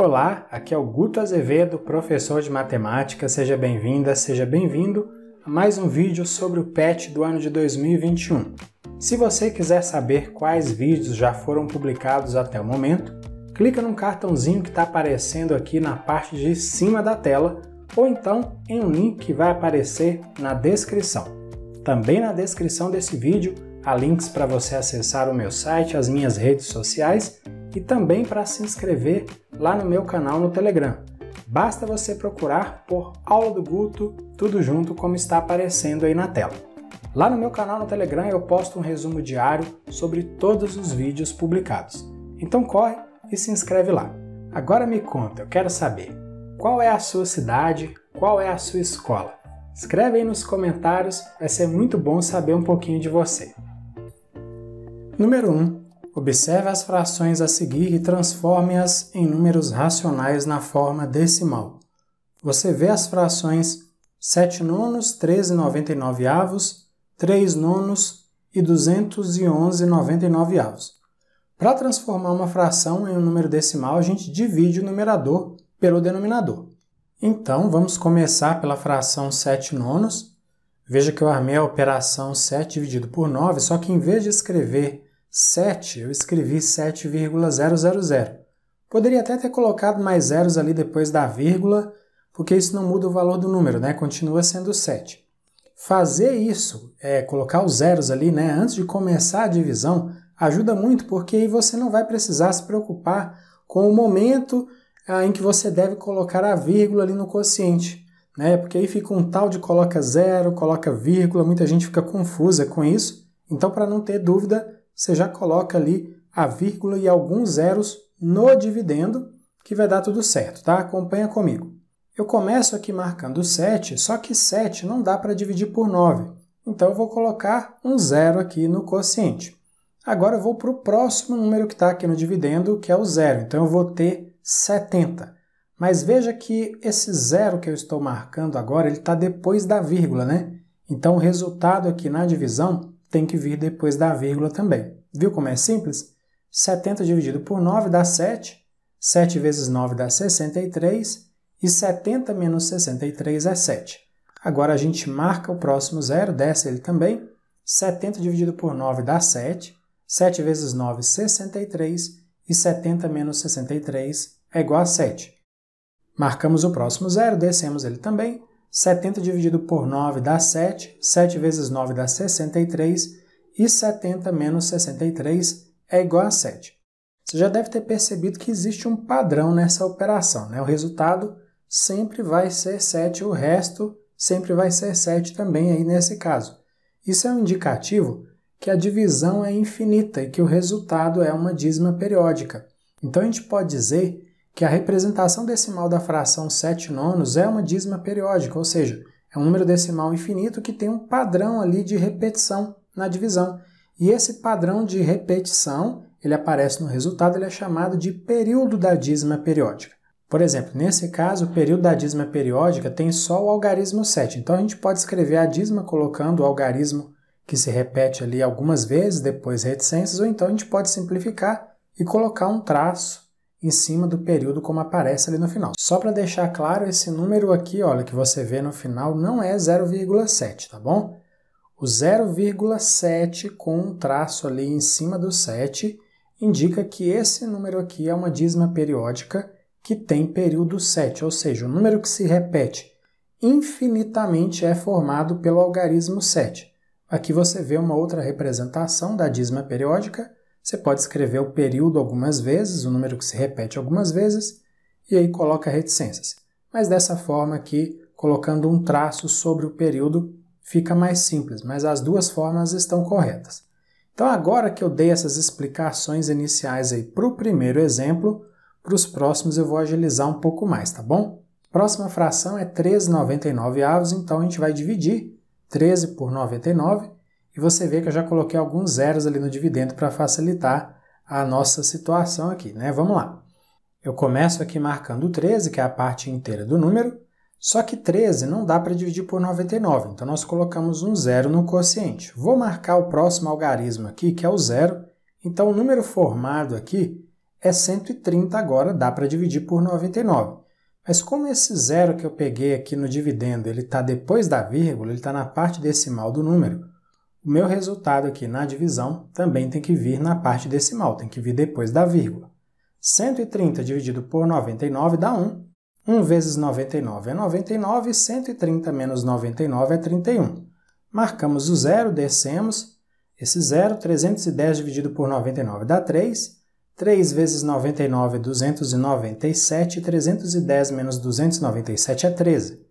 Olá, aqui é o Guto Azevedo, professor de matemática. Seja bem-vinda, seja bem-vindo a mais um vídeo sobre o PET do ano de 2021. Se você quiser saber quais vídeos já foram publicados até o momento, clica no cartãozinho que está aparecendo aqui na parte de cima da tela ou então em um link que vai aparecer na descrição. Também na descrição desse vídeo há links para você acessar o meu site, as minhas redes sociais e também para se inscrever lá no meu canal no Telegram. Basta você procurar por Aula do Guto, tudo junto como está aparecendo aí na tela. Lá no meu canal no Telegram eu posto um resumo diário sobre todos os vídeos publicados. Então corre e se inscreve lá. Agora me conta, eu quero saber, qual é a sua cidade, qual é a sua escola? Escreve aí nos comentários, vai ser muito bom saber um pouquinho de você. Número 1. Observe as frações a seguir e transforme-as em números racionais na forma decimal. Você vê as frações 7 nonos, 13,99 avos, 3 nonos e 211,99 avos. Para transformar uma fração em um número decimal, a gente divide o numerador pelo denominador. Então, vamos começar pela fração 7 nonos. Veja que eu armei a operação 7 dividido por 9, só que em vez de escrever 7, eu escrevi 7,000. Poderia até ter colocado mais zeros ali depois da vírgula, porque isso não muda o valor do número, né? Continua sendo 7. Fazer isso, colocar os zeros ali, né, antes de começar a divisão, ajuda muito, porque aí você não vai precisar se preocupar com o momento em que você deve colocar a vírgula ali no quociente, né? Porque aí fica um tal de coloca zero, coloca vírgula, muita gente fica confusa com isso. Então, para não ter dúvida, você já coloca ali a vírgula e alguns zeros no dividendo, que vai dar tudo certo, tá? Acompanha comigo. Eu começo aqui marcando 7, só que 7 não dá para dividir por 9. Então, eu vou colocar um zero aqui no quociente. Agora, eu vou para o próximo número que está aqui no dividendo, que é o zero. Então, eu vou ter 70. Mas veja que esse zero que eu estou marcando agora, ele está depois da vírgula, né? Então, o resultado aqui na divisão tem que vir depois da vírgula também. Viu como é simples? 70 dividido por 9 dá 7, 7 vezes 9 dá 63, e 70 menos 63 é 7. Agora a gente marca o próximo zero, desce ele também, 70 dividido por 9 dá 7, 7 vezes 9, 63, e 70 menos 63 é igual a 7. Marcamos o próximo zero, descemos ele também, 70 dividido por 9 dá 7, 7 vezes 9 dá 63, e 70 menos 63 é igual a 7. Você já deve ter percebido que existe um padrão nessa operação, né? O resultado sempre vai ser 7, o resto sempre vai ser 7 também aí nesse caso. Isso é um indicativo que a divisão é infinita e que o resultado é uma dízima periódica. Então a gente pode dizer que a representação decimal da fração 7 nonos é uma dízima periódica, ou seja, é um número decimal infinito que tem um padrão ali de repetição na divisão. E esse padrão de repetição, ele aparece no resultado, ele é chamado de período da dízima periódica. Por exemplo, nesse caso, o período da dízima periódica tem só o algarismo 7. Então a gente pode escrever a dízima colocando o algarismo que se repete ali algumas vezes, depois reticências, ou então a gente pode simplificar e colocar um traço em cima do período como aparece ali no final. Só para deixar claro, esse número aqui, olha, que você vê no final, não é 0,7, tá bom? O 0,7 com um traço ali em cima do 7 indica que esse número aqui é uma dízima periódica que tem período 7, ou seja, o número que se repete infinitamente é formado pelo algarismo 7. Aqui você vê uma outra representação da dízima periódica. Você pode escrever o período algumas vezes, o número que se repete algumas vezes, e aí coloca reticências. Mas dessa forma aqui, colocando um traço sobre o período, fica mais simples, mas as duas formas estão corretas. Então agora que eu dei essas explicações iniciais aí para o primeiro exemplo, para os próximos eu vou agilizar um pouco mais, tá bom? Próxima fração é 13,99 avos, então a gente vai dividir 13 por 99, e você vê que eu já coloquei alguns zeros ali no dividendo para facilitar a nossa situação aqui, né? Vamos lá. Eu começo aqui marcando o 13, que é a parte inteira do número, só que 13 não dá para dividir por 99, então nós colocamos um zero no quociente. Vou marcar o próximo algarismo aqui, que é o zero, então o número formado aqui é 130 agora, dá para dividir por 99. Mas como esse zero que eu peguei aqui no dividendo, ele está depois da vírgula, ele está na parte decimal do número, o meu resultado aqui na divisão também tem que vir na parte decimal, tem que vir depois da vírgula. 130 dividido por 99 dá 1. 1 vezes 99 é 99, 130 menos 99 é 31. Marcamos o zero, descemos. Esse zero, 310 dividido por 99 dá 3. 3 vezes 99 é 297, 310 menos 297 é 13.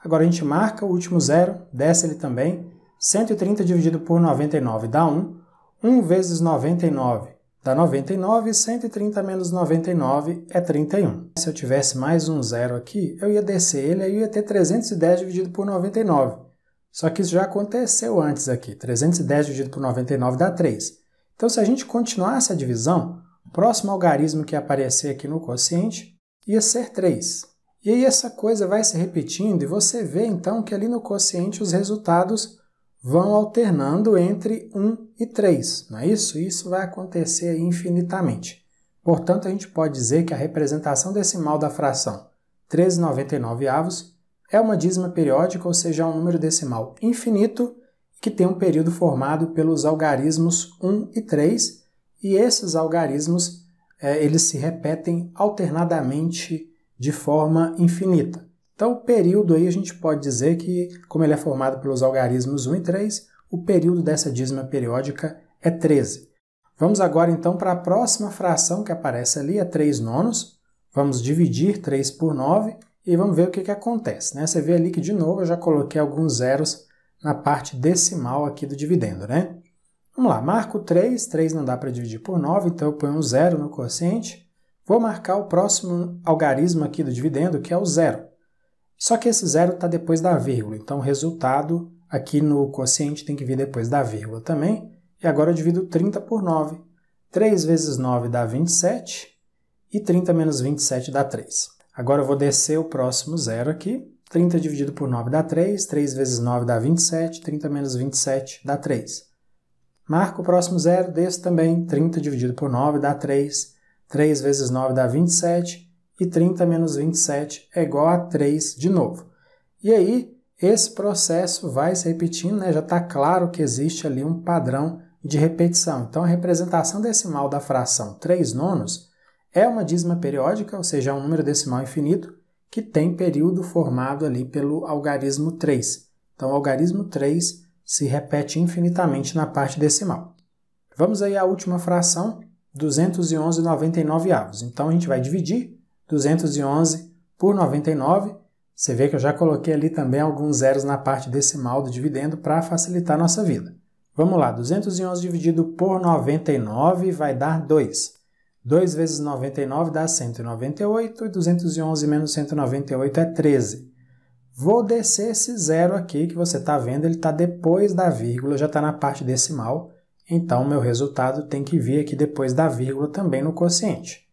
Agora a gente marca o último zero, desce ele também. 130 dividido por 99 dá 1. 1 vezes 99 dá 99, 130 menos 99 é 31. Se eu tivesse mais um zero aqui, eu ia descer ele, aí eu ia ter 310 dividido por 99. Só que isso já aconteceu antes aqui. 310 dividido por 99 dá 3. Então, se a gente continuasse a divisão, o próximo algarismo que ia aparecer aqui no quociente ia ser 3. E aí essa coisa vai se repetindo e você vê, então, que ali no quociente os resultados vão alternando entre 1 e 3, não é isso? Isso vai acontecer infinitamente. Portanto, a gente pode dizer que a representação decimal da fração 13,99 é uma dízima periódica, ou seja, é um número decimal infinito que tem um período formado pelos algarismos 1 e 3, e esses algarismos eles se repetem alternadamente de forma infinita. Então, o período aí a gente pode dizer que, como ele é formado pelos algarismos 1 e 3, o período dessa dízima periódica é 13. Vamos agora, então, para a próxima fração que aparece ali, é 3 nonos. Vamos dividir 3 por 9 e vamos ver o que acontece, né? Você vê ali que, de novo, eu já coloquei alguns zeros na parte decimal aqui do dividendo, né? Vamos lá, marco 3, 3 não dá para dividir por 9, então eu ponho um zero no quociente. Vou marcar o próximo algarismo aqui do dividendo, que é o zero. Só que esse zero está depois da vírgula, então o resultado aqui no quociente tem que vir depois da vírgula também. E agora eu divido 30 por 9. 3 vezes 9 dá 27 e 30 menos 27 dá 3. Agora eu vou descer o próximo zero aqui. 30 dividido por 9 dá 3, 3 vezes 9 dá 27, 30 menos 27 dá 3. Marco o próximo zero, desço também. 30 dividido por 9 dá 3, 3 vezes 9 dá 27. E 30 menos 27 é igual a 3 de novo. E aí, esse processo vai se repetindo, né? Já está claro que existe ali um padrão de repetição. Então, a representação decimal da fração 3 nonos é uma dízima periódica, ou seja, é um número decimal infinito, que tem período formado ali pelo algarismo 3. Então, o algarismo 3 se repete infinitamente na parte decimal. Vamos aí à última fração, 211,99. Então, a gente vai dividir 211 por 99, você vê que eu já coloquei ali também alguns zeros na parte decimal do dividendo para facilitar a nossa vida. Vamos lá, 211 dividido por 99 vai dar 2. 2 vezes 99 dá 198 e 211 menos 198 é 13. Vou descer esse zero aqui que você está vendo, ele está depois da vírgula, já está na parte decimal, então meu resultado tem que vir aqui depois da vírgula também no quociente.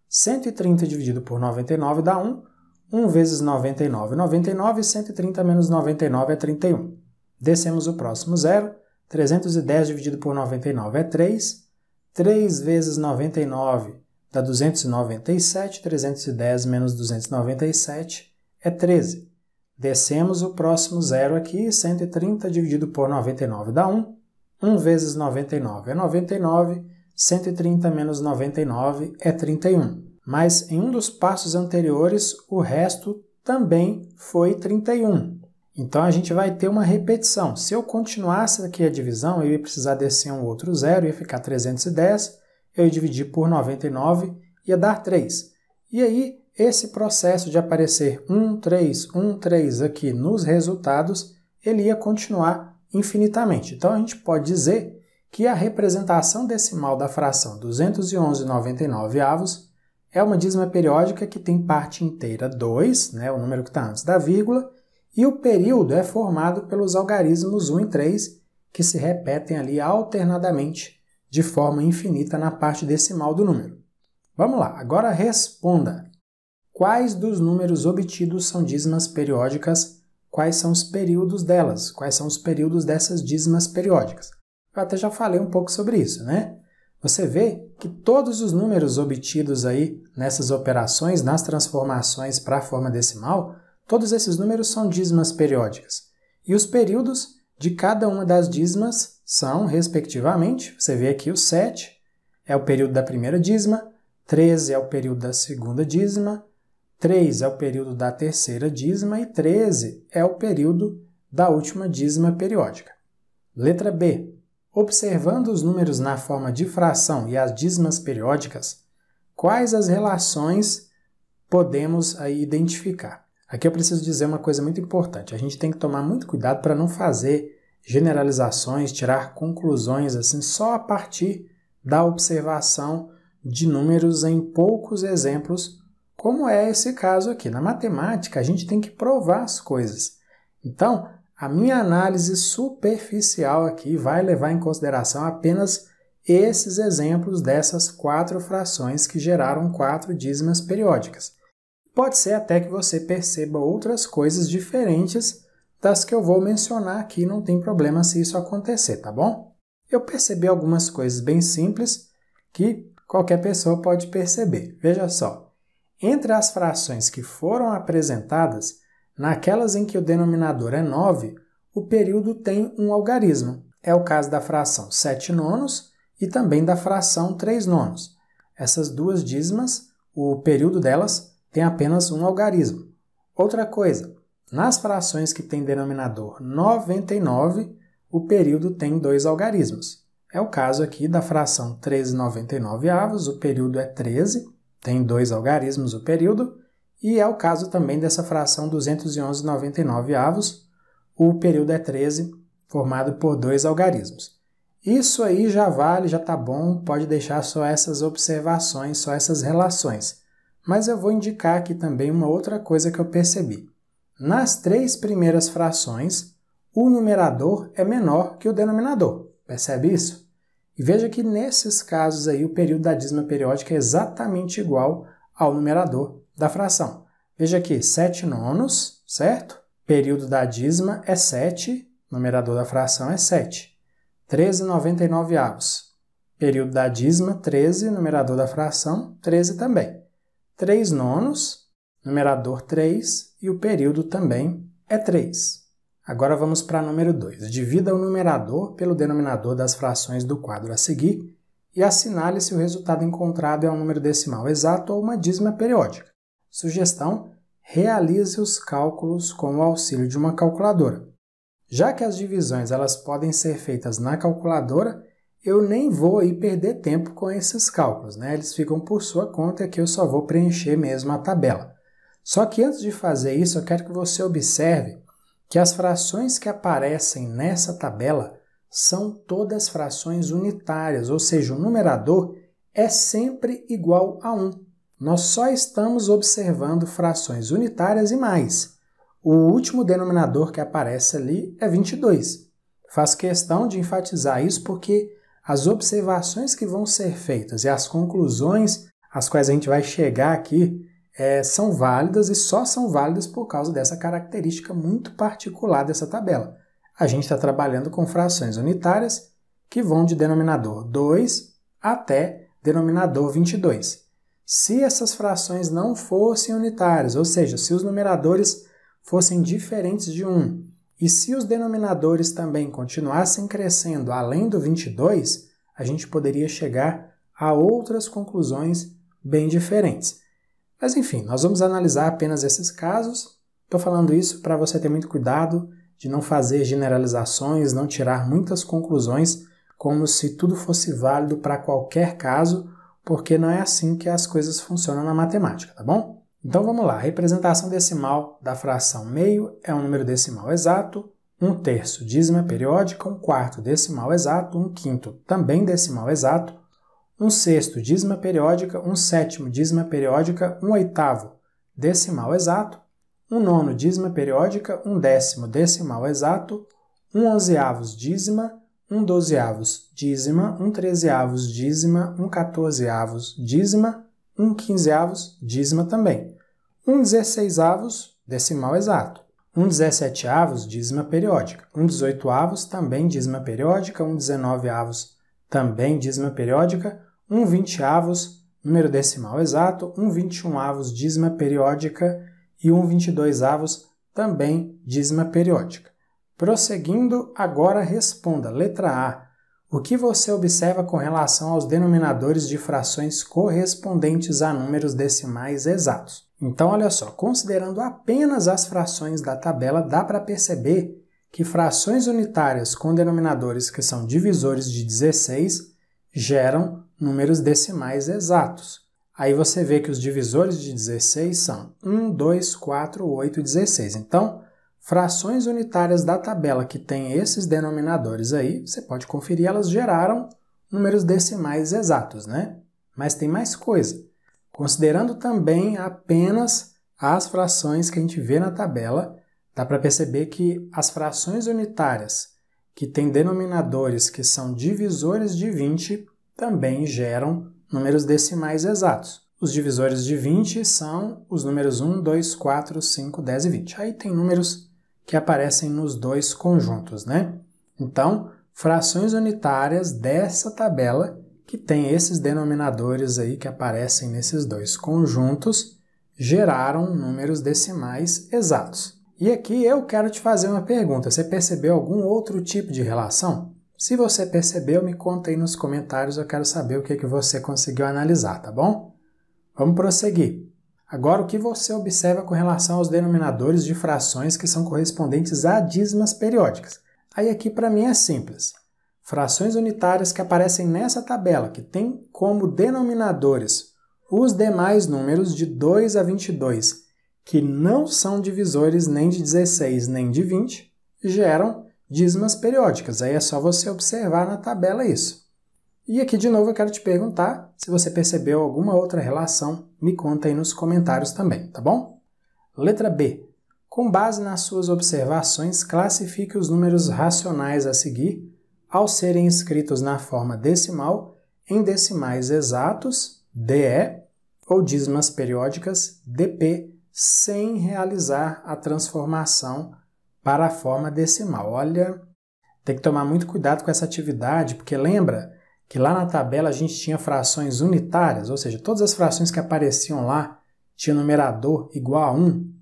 130 dividido por 99 dá 1. 1 vezes 99 é 99 e 130 menos 99 é 31. Descemos o próximo zero. 310 dividido por 99 é 3. 3 vezes 99 dá 297. 310 menos 297 é 13. Descemos o próximo zero aqui. 130 dividido por 99 dá 1. 1 vezes 99 é 99. 130 menos 99 é 31. Mas em um dos passos anteriores, o resto também foi 31. Então, a gente vai ter uma repetição. Se eu continuasse aqui a divisão, eu ia precisar descer um outro zero, ia ficar 310, eu ia dividir por 99, ia dar 3. E aí, esse processo de aparecer 1, 3, 1, 3 aqui nos resultados, ele ia continuar infinitamente. Então, a gente pode dizer que a representação decimal da fração 211,99 é uma dízima periódica que tem parte inteira 2, né, o número que está antes da vírgula, e o período é formado pelos algarismos 1 e 3, que se repetem ali alternadamente de forma infinita na parte decimal do número. Vamos lá, agora responda. Quais dos números obtidos são dízimas periódicas? Quais são os períodos delas? Quais são os períodos dessas dízimas periódicas? Eu até já falei um pouco sobre isso, né? você vê que todos os números obtidos aí nessas operações, nas transformações para a forma decimal, todos esses números são dízimas periódicas. E os períodos de cada uma das dízimas são, respectivamente, você vê aqui o 7 é o período da primeira dízima, 13 é o período da segunda dízima, 3 é o período da terceira dízima e 13 é o período da última dízima periódica. Letra B. Observando os números na forma de fração e as dízimas periódicas, quais as relações podemos aí identificar? Aqui eu preciso dizer uma coisa muito importante. A gente tem que tomar muito cuidado para não fazer generalizações, tirar conclusões assim só a partir da observação de números em poucos exemplos, como é esse caso aqui. Na matemática, a gente tem que provar as coisas. Então, a minha análise superficial aqui vai levar em consideração apenas esses exemplos dessas 4 frações que geraram 4 dízimas periódicas. Pode ser até que você perceba outras coisas diferentes das que eu vou mencionar aqui, não tem problema se isso acontecer, tá bom? Eu percebi algumas coisas bem simples que qualquer pessoa pode perceber. Veja só, entre as frações que foram apresentadas, naquelas em que o denominador é 9, o período tem um algarismo. É o caso da fração 7 nonos e também da fração 3 nonos. Essas duas dízimas, o período delas tem apenas um algarismo. Outra coisa, nas frações que têm denominador 99, o período tem 2 algarismos. É o caso aqui da fração 13/99, o período é 13, tem 2 algarismos o período, e é o caso também dessa fração 211/99, o período é 13, formado por 2 algarismos. Isso aí já vale, já está bom, pode deixar só essas observações, só essas relações. Mas eu vou indicar aqui também uma outra coisa que eu percebi. Nas 3 primeiras frações, o numerador é menor que o denominador. Percebe isso? E veja que nesses casos aí o período da dízima periódica é exatamente igual ao numerador da fração. Veja aqui, 7 nonos, certo? Período da dízima é 7, numerador da fração é 7. 13/99. Período da dízima, 13, numerador da fração, 13 também. 3 nonos, numerador 3, e o período também é 3. Agora vamos para número 2. Divida o numerador pelo denominador das frações do quadro a seguir e assinale se o resultado encontrado é um número decimal exato ou uma dízima periódica. Sugestão: realize os cálculos com o auxílio de uma calculadora. Já que as divisões elas podem ser feitas na calculadora, eu nem vou aí perder tempo com esses cálculos, né? Eles ficam por sua conta e aqui eu só vou preencher mesmo a tabela. Só que antes de fazer isso, eu quero que você observe que as frações que aparecem nessa tabela são todas frações unitárias, ou seja, o numerador é sempre igual a 1. Nós só estamos observando frações unitárias e mais. O último denominador que aparece ali é 22. Faço questão de enfatizar isso porque as observações que vão ser feitas e as conclusões às quais a gente vai chegar aqui são válidas e só são válidas por causa dessa característica muito particular dessa tabela. A gente está trabalhando com frações unitárias que vão de denominador 2 até denominador 22. Se essas frações não fossem unitárias, ou seja, se os numeradores fossem diferentes de 1 e se os denominadores também continuassem crescendo além do 22, a gente poderia chegar a outras conclusões bem diferentes. Mas enfim, nós vamos analisar apenas esses casos. Estou falando isso para você ter muito cuidado de não fazer generalizações, não tirar muitas conclusões como se tudo fosse válido para qualquer caso, porque não é assim que as coisas funcionam na matemática, tá bom? Então vamos lá, a representação decimal da fração meio é um número decimal exato, 1/3 dízima periódica, 1/4 decimal exato, 1/5 também decimal exato, 1/6 dízima periódica, 1/7 dízima periódica, 1/8 decimal exato, 1/9 dízima periódica, 1/10 decimal exato, 1/11 dízima, 1/12 dízima, 1/13 dízima, 1/14 dízima, 1/15 dízima também, 1/16 decimal exato, 1/17 dízima periódica, 1/18 também dízima periódica, 1/19 também dízima periódica. 1/20, número decimal exato. 1/21, dízima periódica. E 1/22, também dízima periódica. Prosseguindo, agora responda. Letra A. O que você observa com relação aos denominadores de frações correspondentes a números decimais exatos? Então, olha só, considerando apenas as frações da tabela, dá para perceber que frações unitárias com denominadores que são divisores de 16 geram números decimais exatos. Aí você vê que os divisores de 16 são 1, 2, 4, 8 e 16. Então, frações unitárias da tabela que têm esses denominadores aí, você pode conferir, elas geraram números decimais exatos, né? Mas tem mais coisa. Considerando também apenas as frações que a gente vê na tabela, dá para perceber que as frações unitárias que têm denominadores que são divisores de 20 também geram números decimais exatos. Os divisores de 20 são os números 1, 2, 4, 5, 10 e 20. Aí tem números que aparecem nos dois conjuntos, né? Então, frações unitárias dessa tabela que tem esses denominadores aí que aparecem nesses dois conjuntos geraram números decimais exatos. E aqui eu quero te fazer uma pergunta. Você percebeu algum outro tipo de relação? Se você percebeu, me conta aí nos comentários, eu quero saber o que você conseguiu analisar, tá bom? Vamos prosseguir. Agora, o que você observa com relação aos denominadores de frações que são correspondentes a dízimas periódicas? Aí aqui para mim é simples. Frações unitárias que aparecem nessa tabela, que tem como denominadores os demais números de 2 a 22, que não são divisores nem de 16 nem de 20, geram dízimas periódicas. Aí é só você observar na tabela isso. E aqui de novo eu quero te perguntar se você percebeu alguma outra relação, me conta aí nos comentários também, tá bom? Letra B. Com base nas suas observações, classifique os números racionais a seguir ao serem escritos na forma decimal em decimais exatos, DE, ou dízimas periódicas, DP, sem realizar a transformação para a forma decimal. Olha, tem que tomar muito cuidado com essa atividade, porque lembra que lá na tabela a gente tinha frações unitárias, ou seja, todas as frações que apareciam lá tinham numerador igual a 1.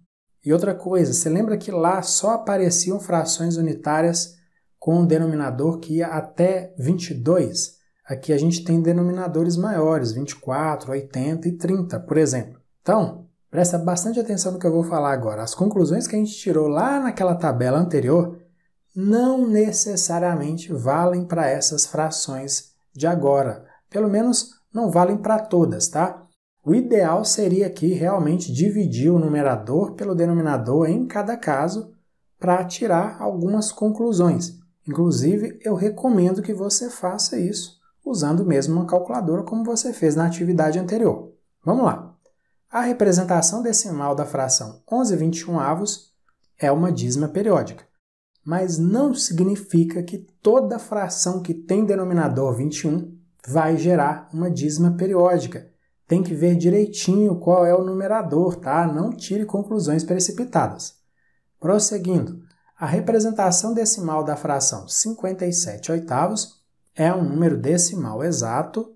E outra coisa, você lembra que lá só apareciam frações unitárias com um denominador que ia até 22? Aqui a gente tem denominadores maiores, 24, 80 e 30, por exemplo. Então, presta bastante atenção no que eu vou falar agora. As conclusões que a gente tirou lá naquela tabela anterior não necessariamente valem para essas frações de agora. Pelo menos não valem para todas, tá? O ideal seria aqui realmente dividir o numerador pelo denominador em cada caso para tirar algumas conclusões. Inclusive, eu recomendo que você faça isso usando mesmo uma calculadora como você fez na atividade anterior. Vamos lá. A representação decimal da fração 11/21 é uma dízima periódica, mas não significa que toda fração que tem denominador 21 vai gerar uma dízima periódica. Tem que ver direitinho qual é o numerador, tá? Não tire conclusões precipitadas. Prosseguindo, a representação decimal da fração 57/8 é um número decimal exato.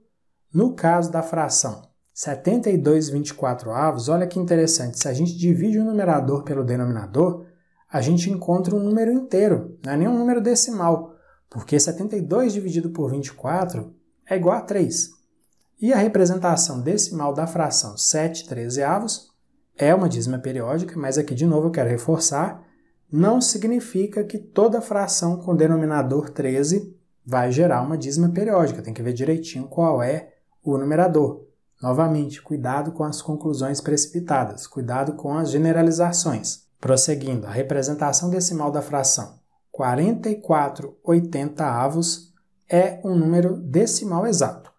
No caso da fração 72/24, olha que interessante, se a gente divide o numerador pelo denominador, a gente encontra um número inteiro, não é nem um número decimal, porque 72 dividido por 24 é igual a 3. E a representação decimal da fração 7/13 é uma dízima periódica, mas aqui de novo eu quero reforçar, não significa que toda fração com denominador 13 vai gerar uma dízima periódica, tem que ver direitinho qual é o numerador. Novamente, cuidado com as conclusões precipitadas, cuidado com as generalizações. Prosseguindo, a representação decimal da fração 44/80 é um número decimal exato.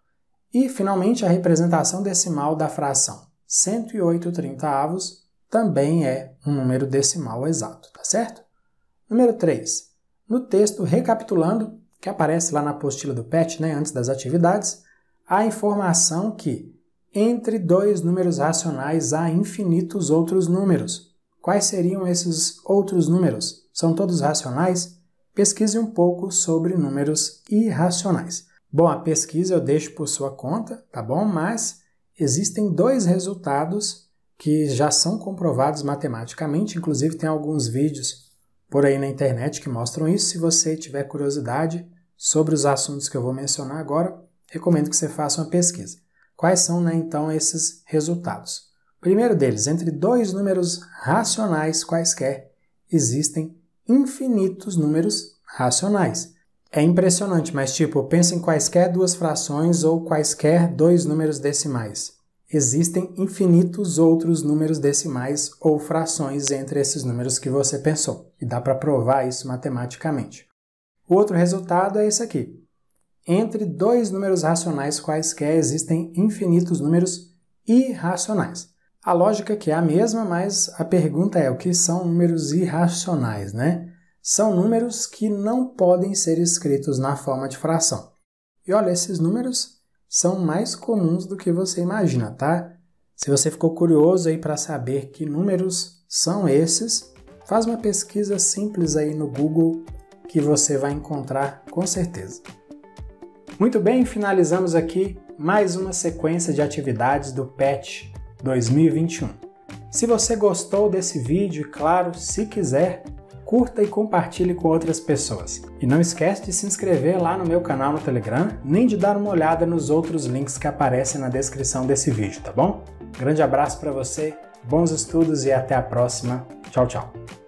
E, finalmente, a representação decimal da fração 108/30 também é um número decimal exato, tá certo? Número 3. No texto recapitulando, que aparece lá na apostila do PET, antes das atividades, há a informação que entre dois números racionais há infinitos outros números. Quais seriam esses outros números? São todos racionais? Pesquise um pouco sobre números irracionais. Bom, a pesquisa eu deixo por sua conta, tá bom? Mas existem 2 resultados que já são comprovados matematicamente, inclusive tem alguns vídeos por aí na internet que mostram isso. Se você tiver curiosidade sobre os assuntos que eu vou mencionar agora, recomendo que você faça uma pesquisa. Quais são, então, esses resultados? O primeiro deles, entre 2 números racionais quaisquer, existem infinitos números racionais. É impressionante, mas pensa em quaisquer 2 frações ou quaisquer 2 números decimais. Existem infinitos outros números decimais ou frações entre esses números que você pensou. E dá para provar isso matematicamente. O outro resultado é esse aqui. Entre 2 números racionais quaisquer existem infinitos números irracionais. A lógica aqui é a mesma, mas a pergunta é: o que são números irracionais, né? São números que não podem ser escritos na forma de fração. E olha, esses números são mais comuns do que você imagina, tá? Se você ficou curioso aí para saber que números são esses, faz uma pesquisa simples aí no Google que você vai encontrar com certeza. Muito bem, finalizamos aqui mais uma sequência de atividades do PET 2021. Se você gostou desse vídeo, claro, se quiser, curta e compartilhe com outras pessoas. E não esquece de se inscrever lá no meu canal no Telegram, nem de dar uma olhada nos outros links que aparecem na descrição desse vídeo, tá bom? Grande abraço para você, bons estudos e até a próxima. Tchau, tchau!